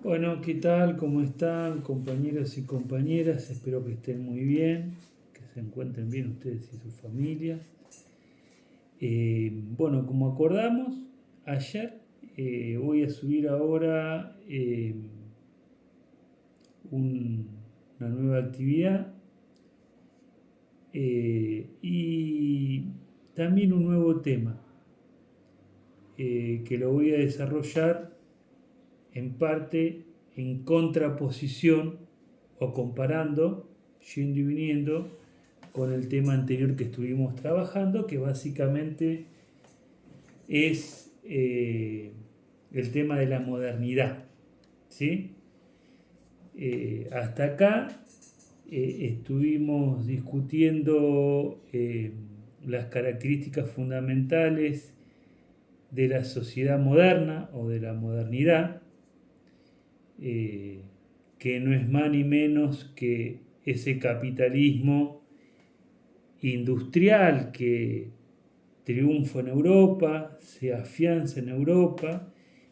Bueno, ¿qué tal? ¿Cómo están, compañeros y compañeras? Espero que estén muy bien, que se encuentren bien ustedes y sus familias. Bueno, como acordamos ayer, voy a subir ahora un- una nueva actividad y también un nuevo tema que lo voy a desarrollar en parte en contraposición o comparando, yendo y viniendo, con el tema anterior que estuvimos trabajando, que básicamente es el tema de la modernidad. ¿Sí? Hasta acá estuvimos discutiendo las características fundamentales de la sociedad moderna o de la modernidad, eh, que no es más ni menos que ese capitalismo industrial que triunfa en Europa, se afianza en Europa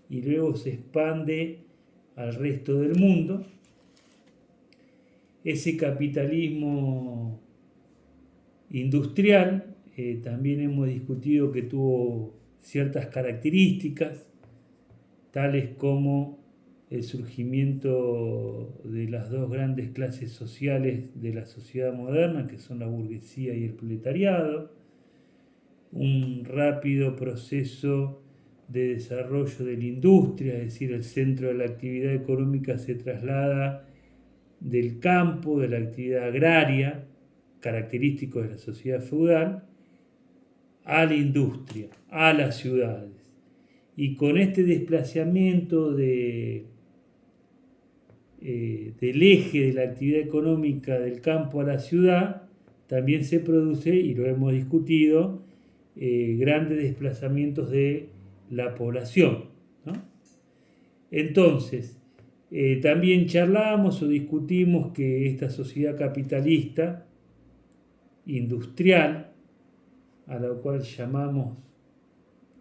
y luego se expande al resto del mundo. Ese capitalismo industrial también hemos discutido que tuvo ciertas características, tales como el surgimiento de las dos grandes clases sociales de la sociedad moderna, que son la burguesía y el proletariado, un rápido proceso de desarrollo de la industria, es decir, el centro de la actividad económica se traslada del campo, de la actividad agraria, característico de la sociedad feudal, a la industria, a las ciudades. Y con este desplazamiento del eje de la actividad económica del campo a la ciudad, también se produce, y lo hemos discutido, grandes desplazamientos de la población, ¿no? Entonces, también charlamos o discutimos que esta sociedad capitalista, industrial, a la cual llamamos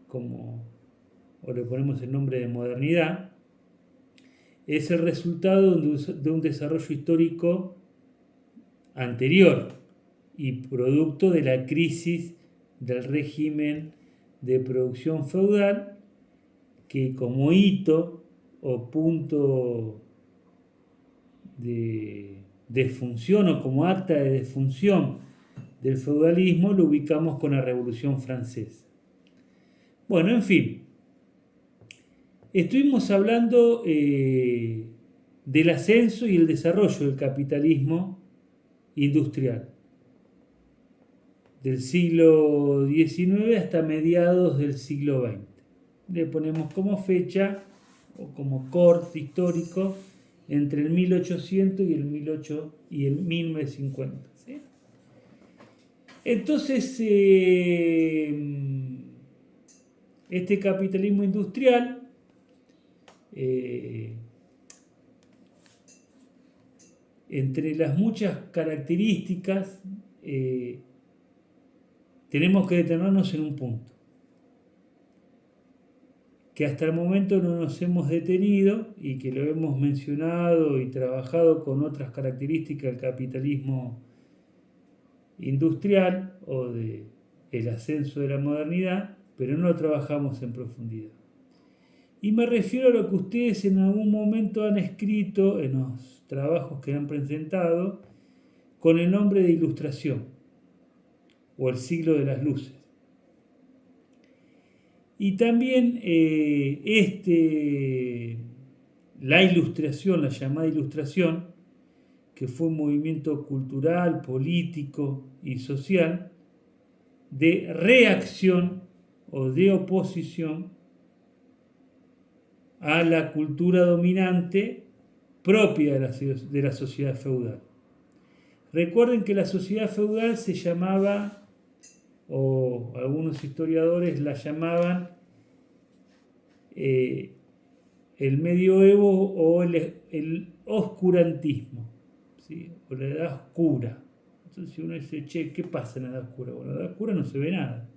como, o le ponemos el nombre de modernidad, es el resultado de un desarrollo histórico anterior y producto de la crisis del régimen de producción feudal, que como hito o punto de función o como acta de defunción del feudalismo lo ubicamos con la Revolución Francesa. Bueno, en fin, estuvimos hablando del ascenso y el desarrollo del capitalismo industrial, del siglo XIX hasta mediados del siglo XX. Le ponemos como fecha o como corte histórico entre el 1800 y el 1950. ¿Sí? Entonces, este capitalismo industrial entre las muchas características, tenemos que detenernos en un punto, que hasta el momento no nos hemos detenido y que lo hemos mencionado y trabajado con otras características del capitalismo industrial o del ascenso de la modernidad, pero no lo trabajamos en profundidad. Y me refiero a lo que ustedes en algún momento han escrito en los trabajos que han presentado con el nombre de ilustración o el siglo de las luces. Y también la ilustración, la llamada ilustración, que fue un movimiento cultural, político y social de reacción o de oposición a la cultura dominante propia de la sociedad feudal. Recuerden que la sociedad feudal se llamaba, o algunos historiadores la llamaban, el medioevo o el oscurantismo, ¿sí? O la edad oscura. Entonces si uno dice, che, ¿qué pasa en la edad oscura? Bueno, en la edad oscura no se ve nada.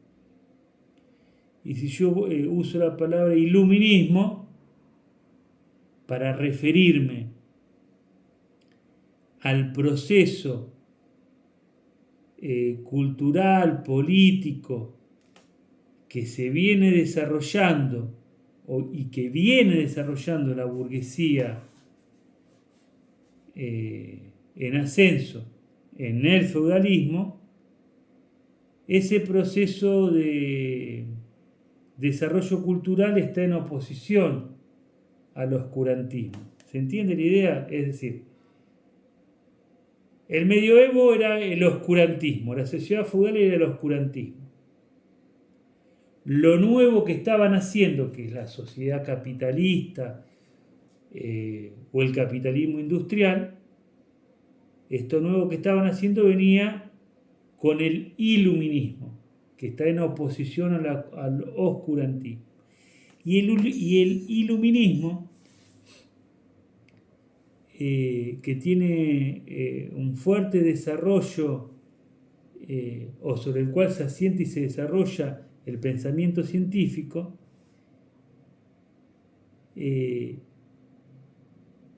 Y si yo uso la palabra iluminismo, para referirme al proceso cultural, político, que se viene desarrollando y que viene desarrollando la burguesía en ascenso en el feudalismo, ese proceso de desarrollo cultural está en oposición al oscurantismo. ¿Se entiende la idea? Es decir, el medioevo era el oscurantismo, la sociedad feudal era el oscurantismo. Lo nuevo que estaban haciendo, que es la sociedad capitalista o el capitalismo industrial, esto nuevo que estaban haciendo venía con el iluminismo, que está en oposición al oscurantismo. Y el iluminismo, que tiene un fuerte desarrollo, o sobre el cual se asienta y se desarrolla el pensamiento científico,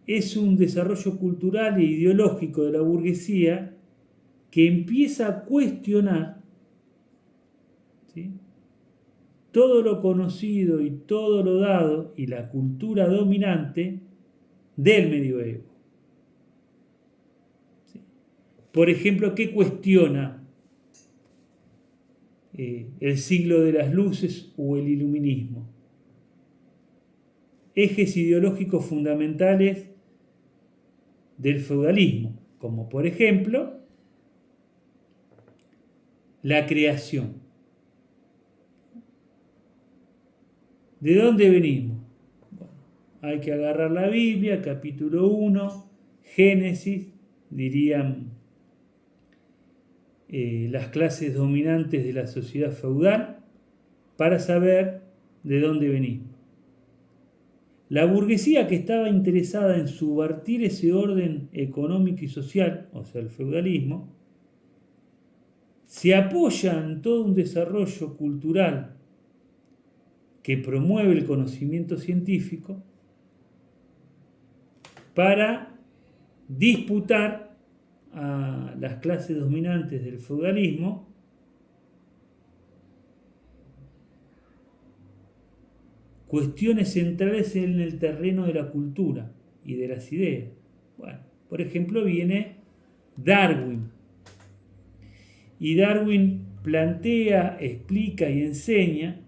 es un desarrollo cultural e ideológico de la burguesía que empieza a cuestionar, ¿sí?, todo lo conocido y todo lo dado y la cultura dominante del medioevo. ¿Sí? Por ejemplo, ¿qué cuestiona el siglo de las luces o el iluminismo? Ejes ideológicos fundamentales del feudalismo, como por ejemplo la creación. ¿De dónde venimos? Bueno, hay que agarrar la Biblia, capítulo 1, Génesis, dirían las clases dominantes de la sociedad feudal, para saber de dónde venimos. La burguesía, que estaba interesada en subvertir ese orden económico y social, o sea, el feudalismo, se apoya en todo un desarrollo cultural que promueve el conocimiento científico para disputar a las clases dominantes del feudalismo cuestiones centrales en el terreno de la cultura y de las ideas. Bueno, por ejemplo, viene Darwin. Y Darwin plantea, explica y enseña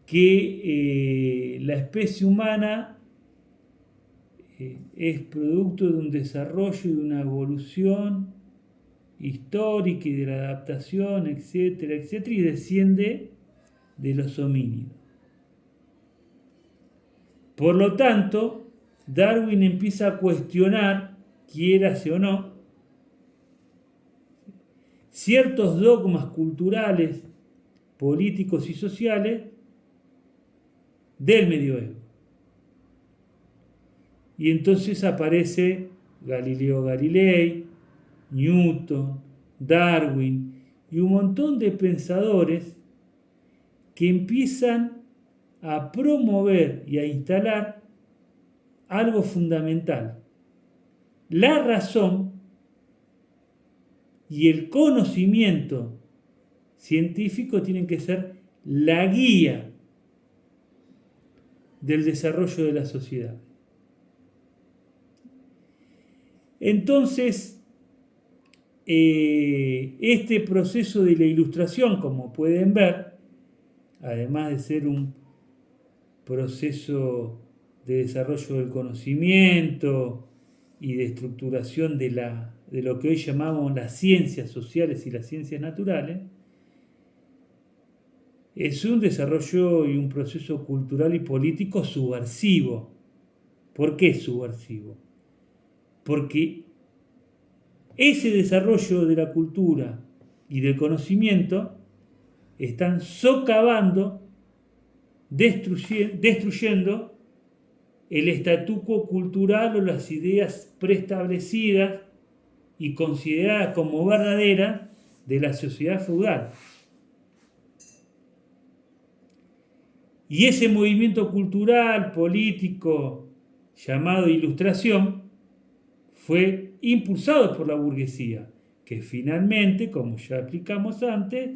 que la especie humana es producto de un desarrollo y de una evolución histórica y de la adaptación, etcétera, etcétera, y desciende de los homínidos. Por lo tanto, Darwin empieza a cuestionar, quiérase o no, ciertos dogmas culturales, políticos y sociales del medioevo. Y entonces aparece Galileo Galilei, Newton, Darwin y un montón de pensadores que empiezan a promover y a instalar algo fundamental: la razón y el conocimiento científico tienen que ser la guía del desarrollo de la sociedad. Entonces, este proceso de la Ilustración, como pueden ver, además de ser un proceso de desarrollo del conocimiento y de estructuración de lo que hoy llamamos las ciencias sociales y las ciencias naturales, es un desarrollo y un proceso cultural y político subversivo. ¿Por qué subversivo? Porque ese desarrollo de la cultura y del conocimiento están socavando, destruyendo el statu quo cultural o las ideas preestablecidas y consideradas como verdaderas de la sociedad feudal. Y ese movimiento cultural, político, llamado Ilustración, fue impulsado por la burguesía, que finalmente, como ya explicamos antes,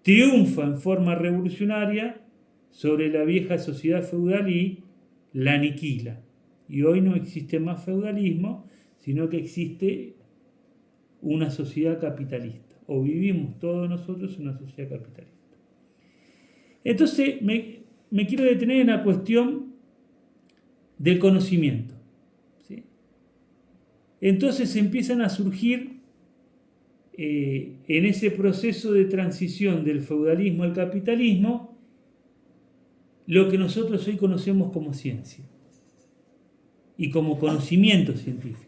triunfa en forma revolucionaria sobre la vieja sociedad feudal y la aniquila. Y hoy no existe más feudalismo, sino que existe una sociedad capitalista, o vivimos todos nosotros en una sociedad capitalista. Entonces me quiero detener en la cuestión del conocimiento, ¿sí? Entonces empiezan a surgir en ese proceso de transición del feudalismo al capitalismo lo que nosotros hoy conocemos como ciencia y como conocimiento científico.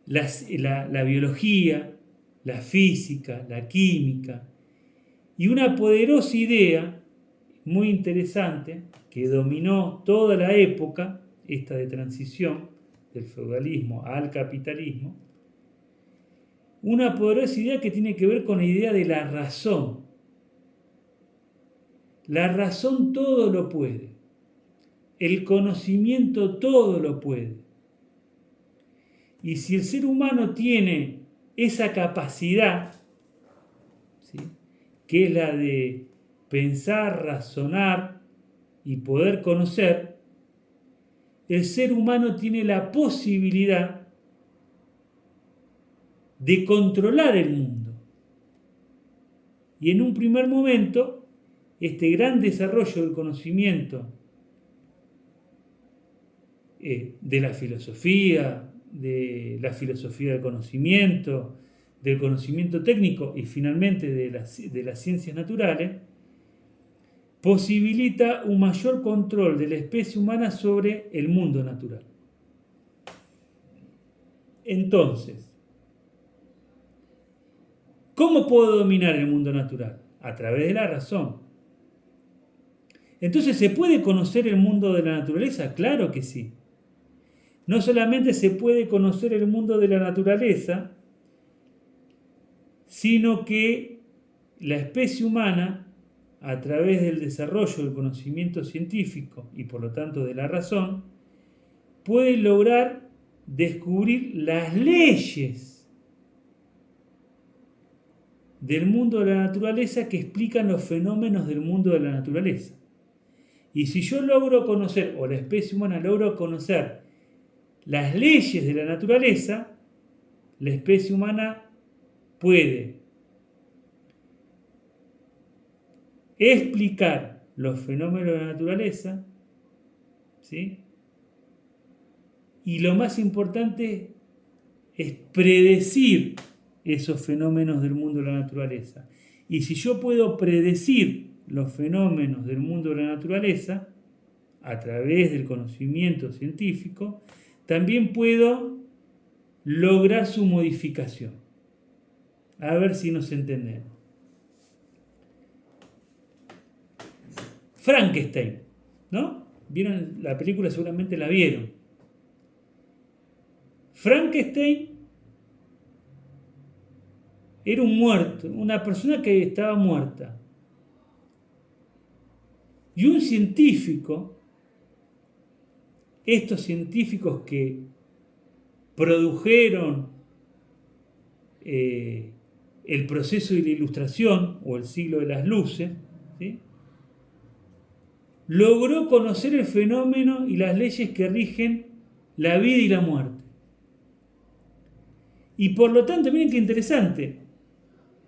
La biología, la física, la química y una poderosa idea muy interesante que dominó toda la época, esta de transición del feudalismo al capitalismo, una poderosa idea que tiene que ver con la idea de la razón. La razón todo lo puede, el conocimiento todo lo puede. Y si el ser humano tiene esa capacidad, ¿sí?, que es la de pensar, razonar y poder conocer, el ser humano tiene la posibilidad de controlar el mundo. Y en un primer momento, este gran desarrollo del conocimiento de la filosofía del conocimiento, del conocimiento técnico y finalmente de las ciencias naturales, posibilita un mayor control de la especie humana sobre el mundo natural. Entonces, ¿cómo puedo dominar el mundo natural? A través de la razón. Entonces, ¿se puede conocer el mundo de la naturaleza? Claro que sí. No solamente se puede conocer el mundo de la naturaleza, sino que la especie humana, a través del desarrollo del conocimiento científico y por lo tanto de la razón, puede lograr descubrir las leyes del mundo de la naturaleza que explican los fenómenos del mundo de la naturaleza. Y si yo logro conocer, o la especie humana logra conocer las leyes de la naturaleza, la especie humana puede explicar los fenómenos de la naturaleza, ¿sí?, y lo más importante es predecir esos fenómenos del mundo de la naturaleza. Y si yo puedo predecir los fenómenos del mundo de la naturaleza a través del conocimiento científico, también puedo lograr su modificación. A ver si nos entendemos. Frankenstein, ¿no? ¿Vieron la película? Seguramente la vieron. Frankenstein era un muerto, una persona que estaba muerta. Y un científico, estos científicos que produjeron el proceso de la Ilustración o el siglo de las luces, ¿sí?, logró conocer el fenómeno y las leyes que rigen la vida y la muerte. Y por lo tanto, miren qué interesante,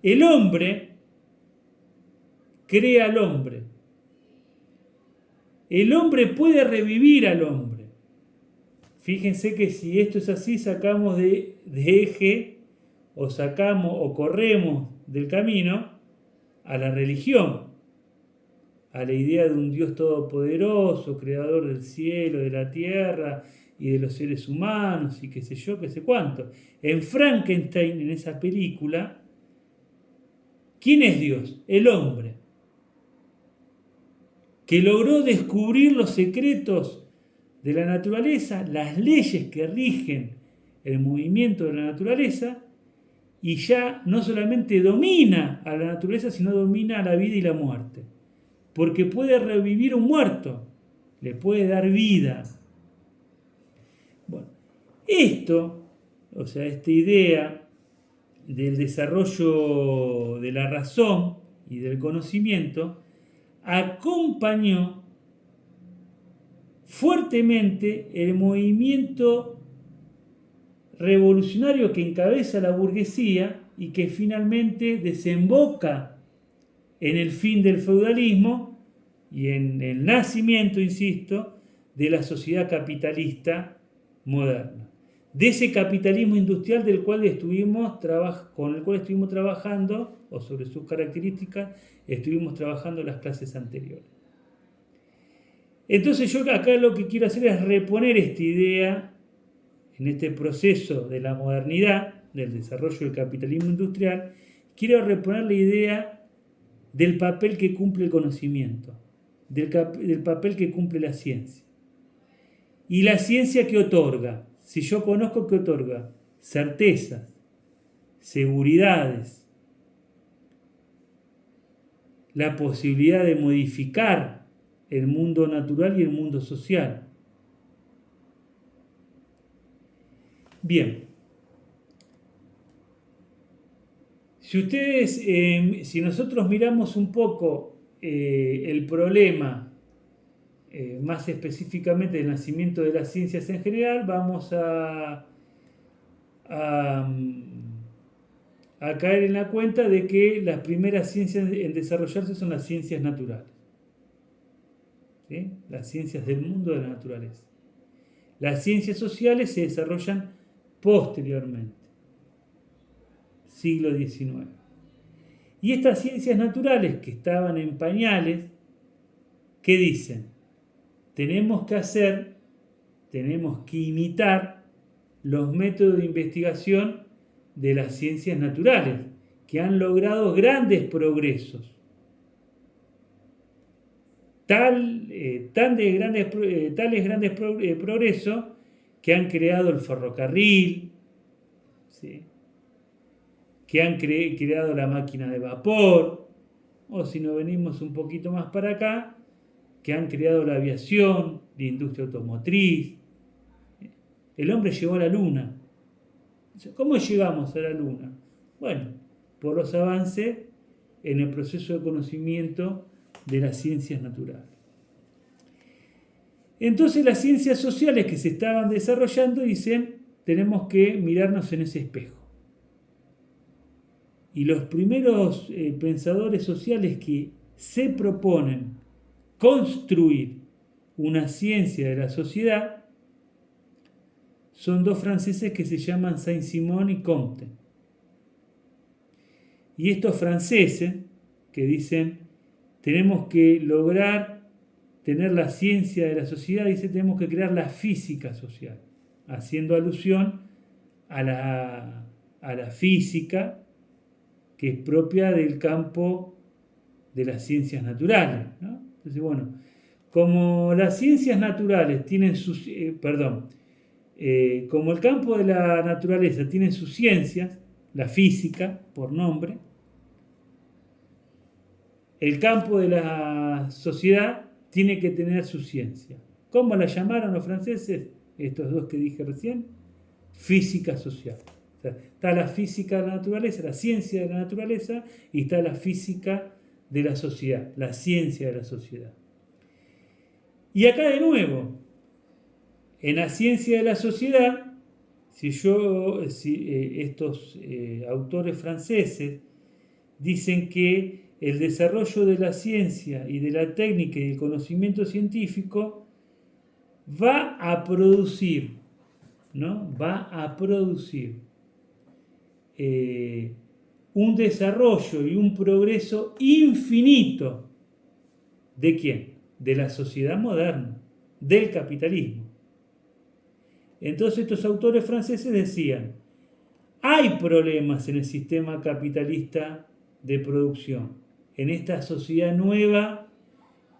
el hombre crea al hombre. El hombre puede revivir al hombre. Fíjense que si esto es así, sacamos de eje o sacamos o corremos del camino a la religión, a la idea de un Dios todopoderoso, creador del cielo, de la tierra y de los seres humanos y qué sé yo, qué sé cuánto. En Frankenstein, en esa película, ¿quién es Dios? El hombre, que logró descubrir los secretos de la naturaleza, las leyes que rigen el movimiento de la naturaleza, y ya no solamente domina a la naturaleza, sino domina a la vida y la muerte. porque puede revivir un muerto, le puede dar vida. Bueno, esto, o sea, esta idea del desarrollo de la razón y del conocimiento, acompañó fuertemente el movimiento revolucionario que encabeza la burguesía y que finalmente desemboca en el fin del feudalismo y en el nacimiento, insisto, de la sociedad capitalista moderna. De ese capitalismo industrial con el cual estuvimos trabajando, o sobre sus características, estuvimos trabajando las clases anteriores. Entonces yo acá lo que quiero hacer es reponer esta idea en este proceso de la modernidad, del desarrollo del capitalismo industrial. Quiero reponer la idea del papel que cumple el conocimiento, del papel que cumple la ciencia. Y la ciencia que otorga, si yo conozco, ¿qué otorga? Certezas, seguridades, la posibilidad de modificar el mundo natural y el mundo social. Bien, si nosotros miramos un poco el problema, más específicamente del nacimiento de las ciencias en general, vamos a caer en la cuenta de que las primeras ciencias en desarrollarse son las ciencias naturales, ¿sí? Las ciencias del mundo de la naturaleza. Las ciencias sociales se desarrollan posteriormente, siglo XIX. Y estas ciencias naturales que estaban en pañales, ¿qué dicen? Tenemos que imitar los métodos de investigación de las ciencias naturales, que han logrado grandes progresos. Tales grandes progresos que han creado el ferrocarril, ¿sí? Que han creado la máquina de vapor, o si nos venimos un poquito más para acá, que han creado la aviación, la industria automotriz. El hombre llegó a la luna. ¿Cómo llegamos a la luna? Bueno, por los avances en el proceso de conocimiento de las ciencias naturales. Entonces las ciencias sociales que se estaban desarrollando dicen, tenemos que mirarnos en ese espejo. Y los primeros pensadores sociales que se proponen construir una ciencia de la sociedad son dos franceses que se llaman Saint-Simon y Comte. Y estos franceses que dicen, tenemos que lograr tener la ciencia de la sociedad, dicen, tenemos que crear la física social, haciendo alusión a la física que es propia del campo de las ciencias naturales, ¿no? Entonces, bueno, como las ciencias naturales tienen sus, como el campo de la naturaleza tiene sus ciencias, la física, por nombre, el campo de la sociedad tiene que tener su ciencia. ¿Cómo la llamaron los franceses? Estos dos que dije recién, física social. O sea, está la física de la naturaleza, la ciencia de la naturaleza, y está la física de la sociedad, la ciencia de la sociedad. Y acá de nuevo, en la ciencia de la sociedad, estos autores franceses dicen que el desarrollo de la ciencia y de la técnica y del conocimiento científico va a producir, ¿no? Va a producir un desarrollo y un progreso infinito. ¿De quién? De la sociedad moderna, del capitalismo. Entonces estos autores franceses decían, hay problemas en el sistema capitalista de producción, en esta sociedad nueva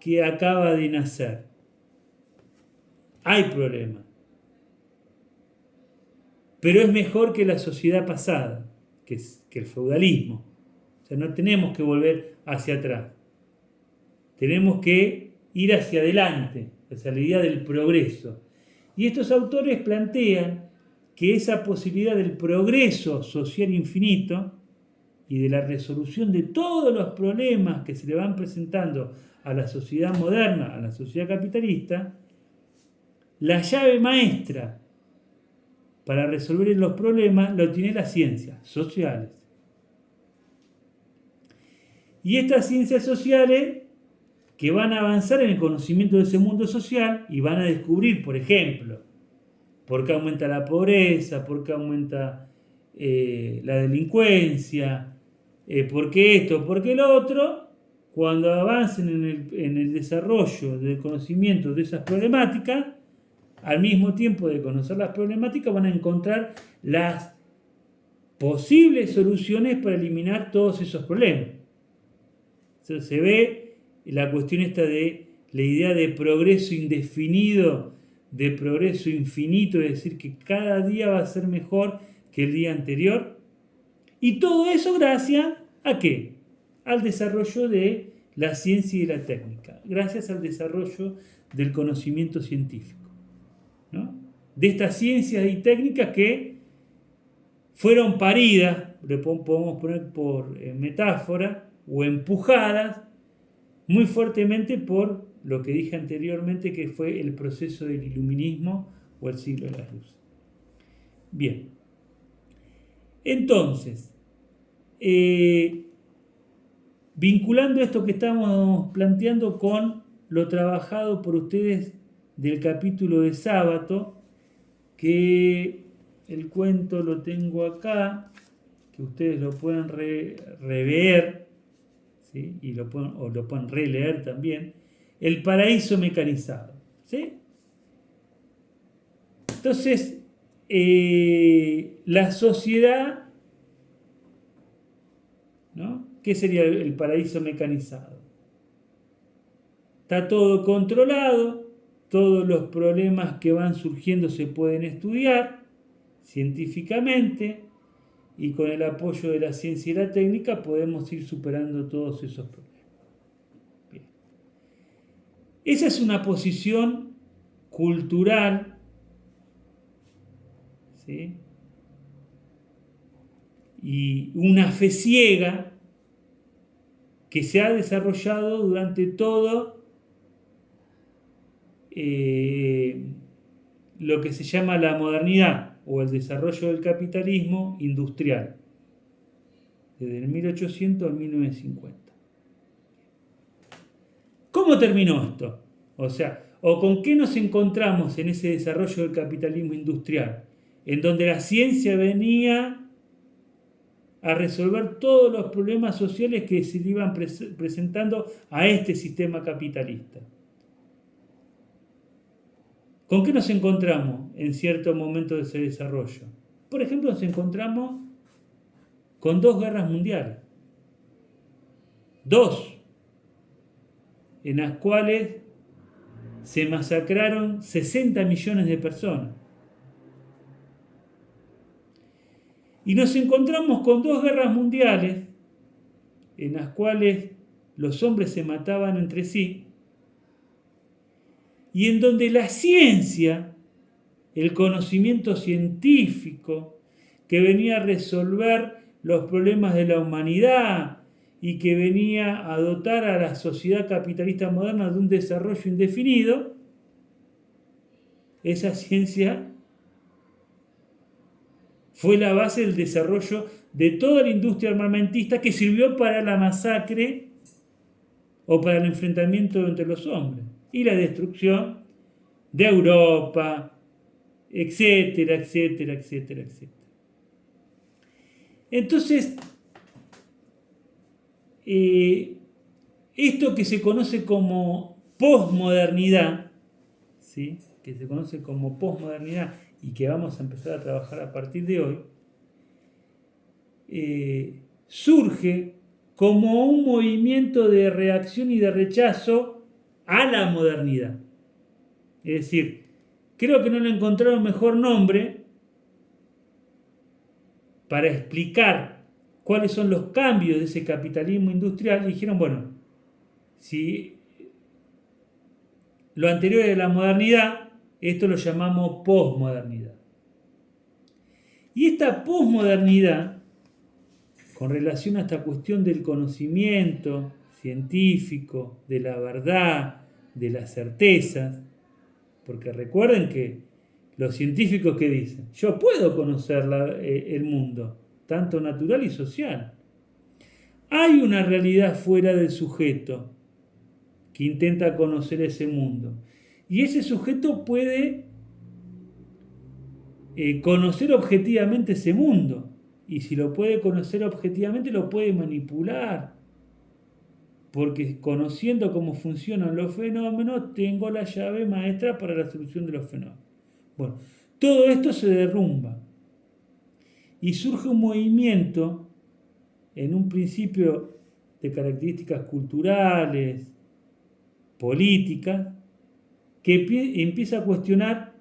que acaba de nacer. Hay problemas. Pero es mejor que la sociedad pasada, que el feudalismo. O sea, no tenemos que volver hacia atrás. tenemos que ir hacia adelante, hacia la idea del progreso. Y estos autores plantean que esa posibilidad del progreso social infinito y de la resolución de todos los problemas que se le van presentando a la sociedad moderna, a la sociedad capitalista, la llave maestra para resolver los problemas lo tiene las ciencias sociales. Y estas ciencias sociales que van a avanzar en el conocimiento de ese mundo social y van a descubrir, por ejemplo, por qué aumenta la pobreza, por qué aumenta la delincuencia, por qué esto, por qué lo otro, cuando avancen en el desarrollo del conocimiento de esas problemáticas, al mismo tiempo de conocer las problemáticas, van a encontrar las posibles soluciones para eliminar todos esos problemas. Entonces, se ve la cuestión esta de la idea de progreso indefinido, de progreso infinito, es decir, que cada día va a ser mejor que el día anterior. Y todo eso gracias ¿a qué? Al desarrollo de la ciencia y la técnica, gracias al desarrollo del conocimiento científico, ¿no? De estas ciencias y técnicas que fueron paridas, le podemos poner por metáfora, o empujadas muy fuertemente por lo que dije anteriormente, que fue el proceso del iluminismo o el siglo de la luz. Bien, entonces, vinculando esto que estamos planteando con lo trabajado por ustedes del capítulo de sábado, que el cuento lo tengo acá, que ustedes lo pueden rever, ¿sí? Y lo pueden releer también, El paraíso mecanizado, ¿sí? Entonces, la sociedad, ¿no? ¿Qué sería el paraíso mecanizado? Está todo controlado, todos los problemas que van surgiendo se pueden estudiar científicamente y con el apoyo de la ciencia y la técnica podemos ir superando todos esos problemas. Bien. Esa es una posición cultural, ¿sí? Y una fe ciega que se ha desarrollado durante todo lo que se llama la modernidad o el desarrollo del capitalismo industrial, desde el 1800 al 1950. ¿Cómo terminó esto? O sea, ¿o con qué nos encontramos en ese desarrollo del capitalismo industrial? En donde la ciencia venía a resolver todos los problemas sociales que se le iban presentando a este sistema capitalista. ¿Con qué nos encontramos en cierto momento de ese desarrollo? Por ejemplo, nos encontramos con 2 guerras mundiales. 2, en las cuales se masacraron 60 millones de personas. Y nos encontramos con 2 guerras mundiales en las cuales los hombres se mataban entre sí y en donde la ciencia, el conocimiento científico que venía a resolver los problemas de la humanidad y que venía a dotar a la sociedad capitalista moderna de un desarrollo indefinido, esa ciencia fue la base del desarrollo de toda la industria armamentista que sirvió para la masacre o para el enfrentamiento entre los hombres y la destrucción de Europa, etcétera, etcétera, etcétera, etcétera. Entonces, esto que se conoce como posmodernidad, ¿sí? Que se conoce como posmodernidad y que vamos a empezar a trabajar a partir de hoy, surge como un movimiento de reacción y de rechazo a la modernidad. Es decir, creo que no le encontraron mejor nombre para explicar cuáles son los cambios de ese capitalismo industrial. Y dijeron, bueno, si lo anterior es la modernidad, esto lo llamamos posmodernidad. Y esta posmodernidad, con relación a esta cuestión del conocimiento científico, de la verdad, de las certezas, porque recuerden que los científicos que dicen, yo puedo conocer el mundo, tanto natural y social. Hay una realidad fuera del sujeto que intenta conocer ese mundo. Y ese sujeto puede conocer objetivamente ese mundo. Y si lo puede conocer objetivamente, lo puede manipular. Porque conociendo cómo funcionan los fenómenos, tengo la llave maestra para la solución de los fenómenos. Bueno, todo esto se derrumba. Y surge un movimiento, en un principio de características culturales, políticas, que empieza a cuestionar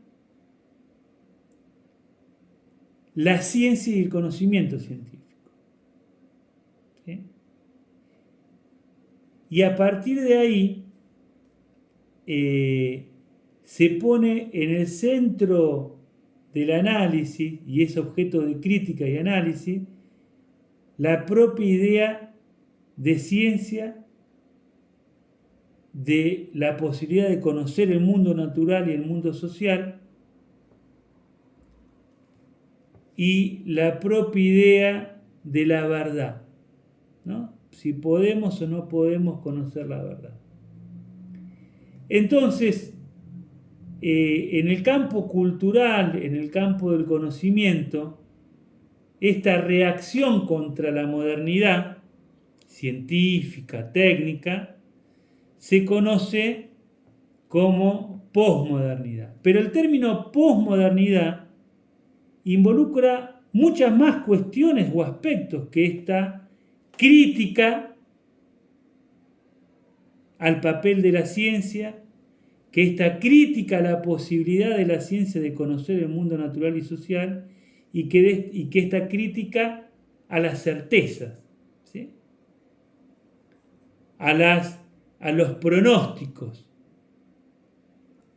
la ciencia y el conocimiento científico. ¿Sí? Y a partir de ahí se pone en el centro del análisis, y es objeto de crítica y análisis, la propia idea de ciencia, de la posibilidad de conocer el mundo natural y el mundo social, y la propia idea de la verdad, ¿no? Si podemos o no podemos conocer la verdad. Entonces, en el campo cultural, en el campo del conocimiento, esta reacción contra la modernidad científica, técnica, se conoce como posmodernidad. Pero el término posmodernidad involucra muchas más cuestiones o aspectos que esta crítica al papel de la ciencia, que esta crítica a la posibilidad de la ciencia de conocer el mundo natural y social, y que esta crítica a las certezas, ¿sí? a los pronósticos,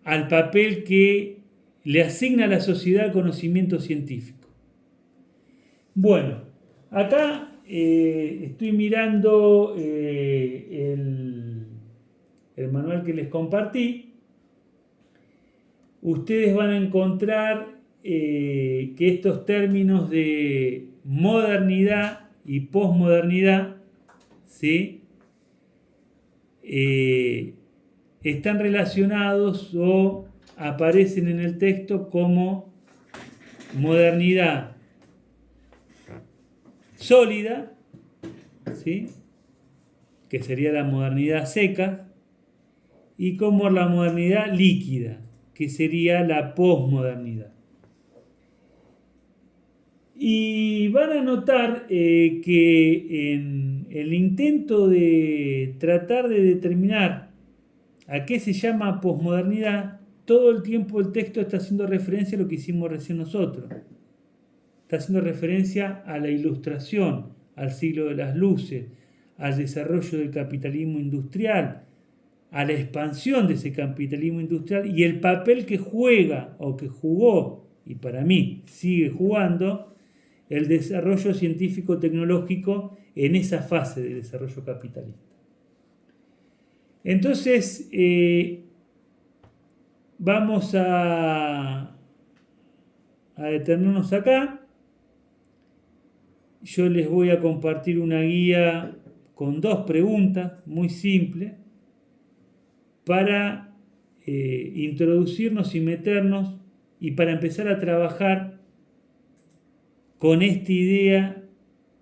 al papel que le asigna a la sociedad el conocimiento científico. Bueno, acá estoy mirando el manual que les compartí. Ustedes van a encontrar que estos términos de modernidad y posmodernidad, ¿sí? Están relacionados o aparecen en el texto como modernidad sólida, ¿sí? Que sería la modernidad seca, y como la modernidad líquida, que sería la posmodernidad. Y van a notar que en el intento de tratar de determinar a qué se llama posmodernidad, todo el tiempo el texto está haciendo referencia a lo que hicimos recién nosotros. Está haciendo referencia a la Ilustración, al siglo de las luces, al desarrollo del capitalismo industrial, a la expansión de ese capitalismo industrial y el papel que juega o que jugó, y para mí sigue jugando, el desarrollo científico-tecnológico en esa fase de desarrollo capitalista. Entonces, vamos a detenernos acá. Yo les voy a compartir una guía con 2 preguntas muy simples para introducirnos y meternos y para empezar a trabajar con esta idea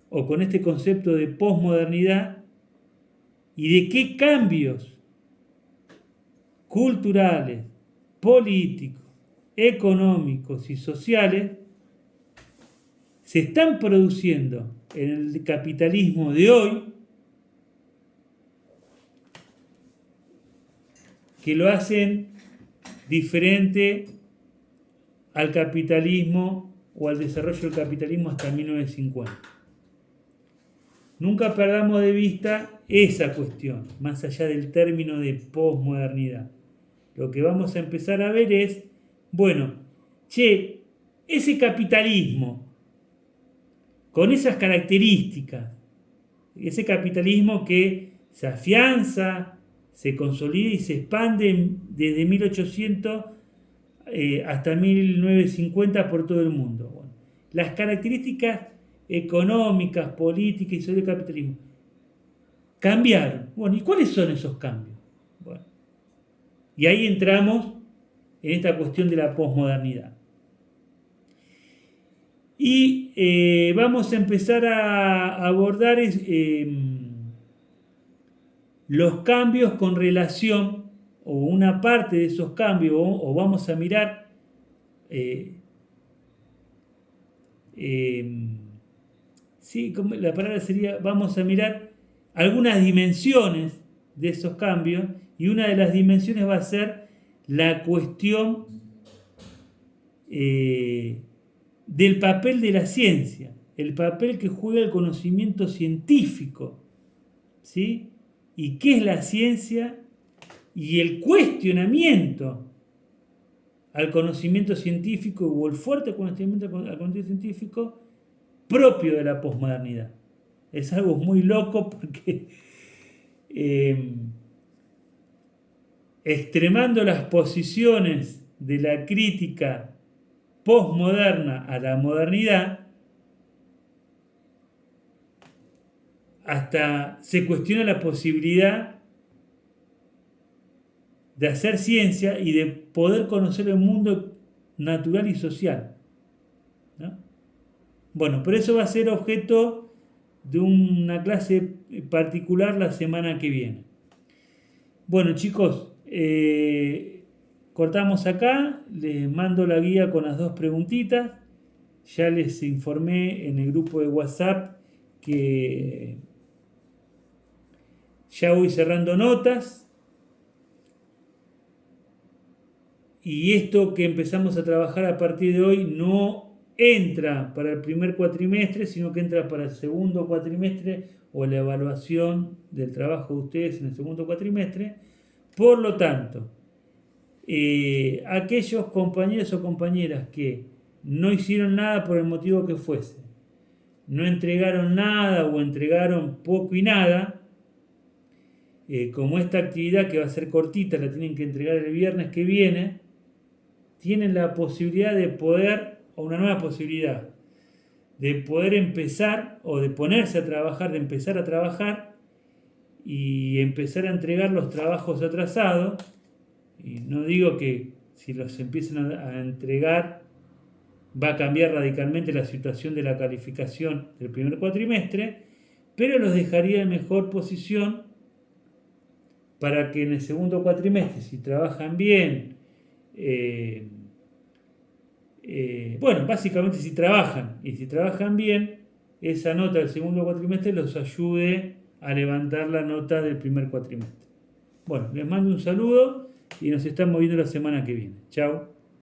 o con este concepto de posmodernidad y de qué cambios culturales, políticos, económicos y sociales se están produciendo en el capitalismo de hoy, que lo hacen diferente al capitalismo o al desarrollo del capitalismo hasta 1950. Nunca perdamos de vista esa cuestión, más allá del término de posmodernidad. lo que vamos a empezar a ver es, bueno, che, ese capitalismo, con esas características, ese capitalismo que se afianza, se consolida y se expande desde 1800 hasta 1950 por todo el mundo. Bueno, las características económicas, políticas y sobre el capitalismo cambiaron. Bueno, ¿y cuáles son esos cambios? Bueno, y ahí entramos en esta cuestión de la posmodernidad. Y vamos a empezar a abordar los cambios con relación, o una parte de esos cambios, o vamos a mirar sí, la palabra sería, vamos a mirar algunas dimensiones de esos cambios, y una de las dimensiones va a ser la cuestión del papel de la ciencia, el papel que juega el conocimiento científico, ¿sí? ¿Y qué es la ciencia? Y el cuestionamiento al conocimiento científico o el fuerte cuestionamiento al conocimiento científico propio de la posmodernidad. Es algo muy loco porque extremando las posiciones de la crítica posmoderna a la modernidad, hasta se cuestiona la posibilidad de hacer ciencia y de poder conocer el mundo natural y social, ¿no? Bueno, pero eso va a ser objeto de una clase particular la semana que viene. Bueno, chicos, cortamos acá, les mando la guía con las 2 preguntitas. Ya les informé en el grupo de WhatsApp que ya voy cerrando notas. Y esto que empezamos a trabajar a partir de hoy no entra para el primer cuatrimestre, sino que entra para el segundo cuatrimestre o la evaluación del trabajo de ustedes en el segundo cuatrimestre. Por lo tanto, aquellos compañeros o compañeras que no hicieron nada por el motivo que fuese, no entregaron nada o entregaron poco y nada, como esta actividad que va a ser cortita, la tienen que entregar el viernes que viene, tienen la posibilidad de poder, o una nueva posibilidad, de poder empezar o de ponerse a trabajar, de empezar a trabajar y empezar a entregar los trabajos atrasados. Y no digo que si los empiezan a entregar va a cambiar radicalmente la situación de la calificación del primer cuatrimestre, pero los dejaría en mejor posición para que en el segundo cuatrimestre, si trabajan bien, bueno, básicamente si trabajan bien, esa nota del segundo cuatrimestre los ayude a levantar la nota del primer cuatrimestre. Bueno, les mando un saludo y nos estamos viendo la semana que viene. Chao.